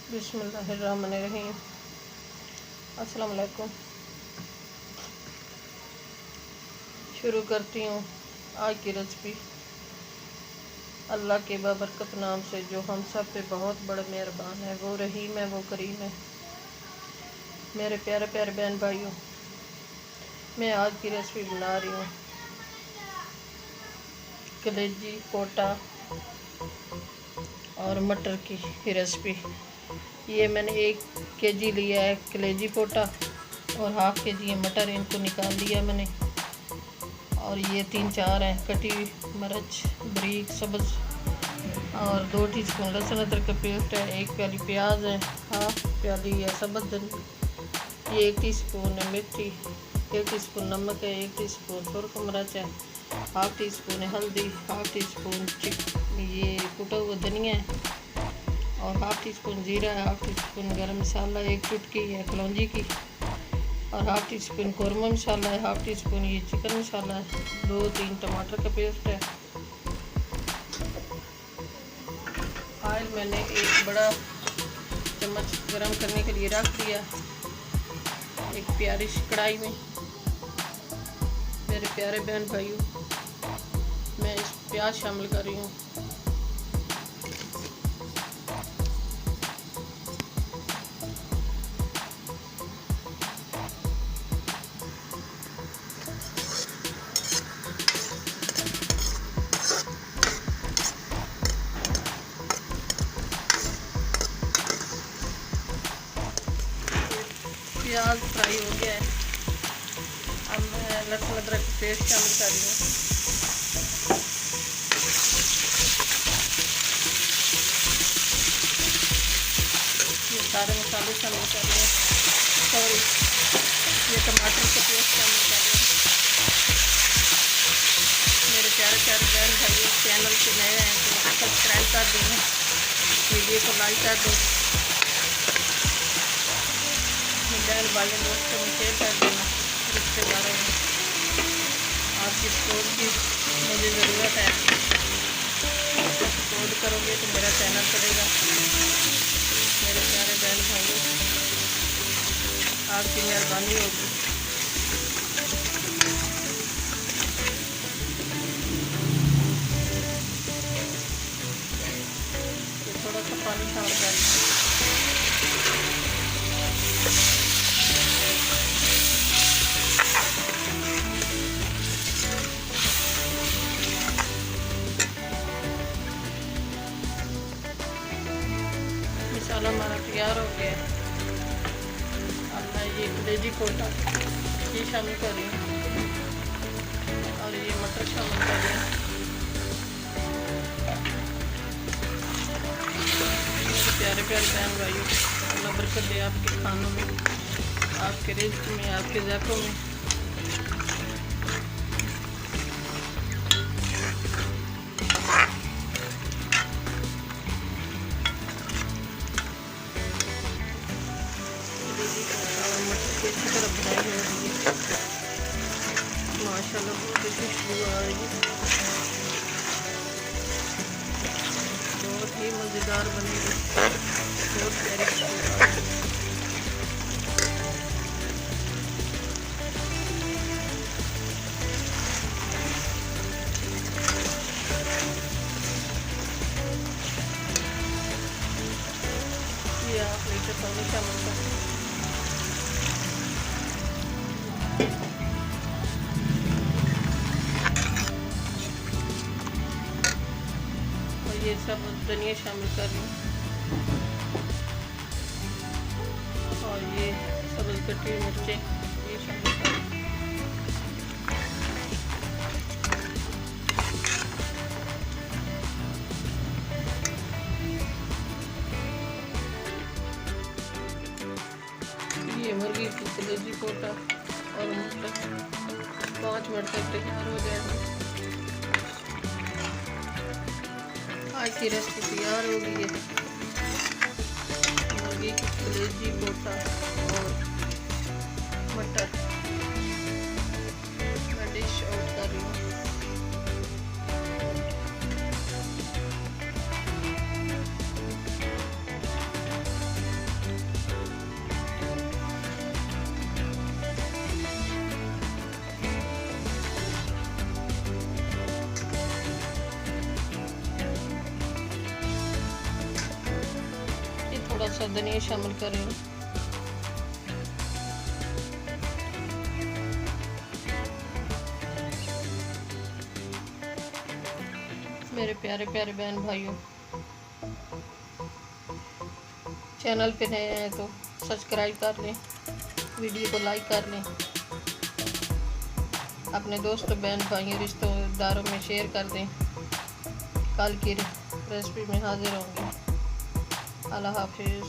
बिस्मिल्लाहिर्रहमानिर्रहीम। अस्सलाम वालेकुम। शुरू करती हूँ आज की रेसिपी। अल्लाह के बाबरकत नाम से जो हम सब पे बहुत बड़ा मेहरबान है, वो रहीम है, वो करीम है। मेरे प्यारे प्यारे बहन भाइयों, मैं आज की रेसिपी बना रही हूँ कलेजी पोटा और मटर की रेसिपी। ये मैंने 1 केजी लिया है कलेजी पोटा और हाफ केजी है मटर, इनको निकाल लिया मैंने। और ये 3-4 हैं कटी हुई मिर्च बारीक सब्ज़, और 2 टीस्पून लहसुन अदरक का पेस्ट है, 1 प्याली प्याज है, हाफ प्याली है सब्ज़ धनिया, ये 1 टीस्पून है मेथी, 1 टीस्पून नमक है, 1 टीस्पून सुरख मिर्च है, हाफ टीस्पून है हल्दी, हाफ टीस्पून ये कुटा हुआ धनिया है, और हाफ टीस्पून जीरा है, हाफ टीस्पून गरम मसाला, 1 चुटकी है कलौंजी की, और हाफ टीस्पून कौरमा मसाला है, हाफ टीस्पून ये चिकन मसाला है, 2-3 टमाटर का पेस्ट है। ऑयल मैंने 1 बड़ा चम्मच गरम करने के लिए रख दिया एक प्यारी सी कढ़ाई में। मेरे प्यारे बहन भाइयों, मैं इस प्याज शामिल कर रही हूँ। प्याज फ्राई हो गया है, अब मैं लहसुन अदरक पेस्ट शामिल कर रही हूँ। ये सारे मसाले शामिल कर रहे हैं, सॉरी ये टमाटर का पेस्ट शामिल कर रहे हैं। मेरे प्यारे प्यारे बहन भाई चैनल पे नए हैं तो सब्सक्राइब कर देना, वीडियो को लाइक कर दो, बहन भाई दोस्तों में शेयर कर देना। रिश्तेदारों में आपकी सपोर्ट की मुझे ज़रूरत है, सपोर्ट करोगे तो मेरा चैनल चलेगा। मेरे प्यारे बहन भाइयों, आपकी मेहरबानी होगी। तो थोड़ा सा पानी शामिल करें। मसाला हमारा तैयार हो गया है। अब मैं ये कलेजी पोटा ये शामिल कर रही हूँ और ये मटर शामिल कर रही हूँ। मेरे प्यारे प्यारे बहन भाइयों, अल्लाह बरकत दे आपके खानों में, आपके रिज़्क़ में, आपके ज़ायक़ों में। अच्छी तरह बनाई हो रही है, माशाल्लाह बहुत अच्छी खुशबू आ रही है, बहुत ही मज़ेदार बनेगी, बहुत प्यारी खुशबू आ रही है। ये 1 लीटर पानी शामिल करें। ये सब धनिया शामिल कर रही हूँ, और ये सब्ज़ कटी हुई मिर्चें ये शामिल कर रही हूँ। ये मुर्गी की कलेजी पोटा और मटर 5 मिनट तक तैयार हो जाएगा। आज की रेसिपी तैयार हो गई है, मुर्गी की कलेजी पोटा और मटर। मैं डिश आउट कर रही हूँ। सा धनिया शामिल कर रही हूँ। मेरे प्यारे प्यारे बहन भाइयों, चैनल पे नए हैं तो सब्सक्राइब कर लें, वीडियो को लाइक कर लें, अपने दोस्तों बहन भाइयों रिश्तेदारों में शेयर कर दें। कल की रेसिपी में हाजिर होंगे। अल्लाह हाफिज़।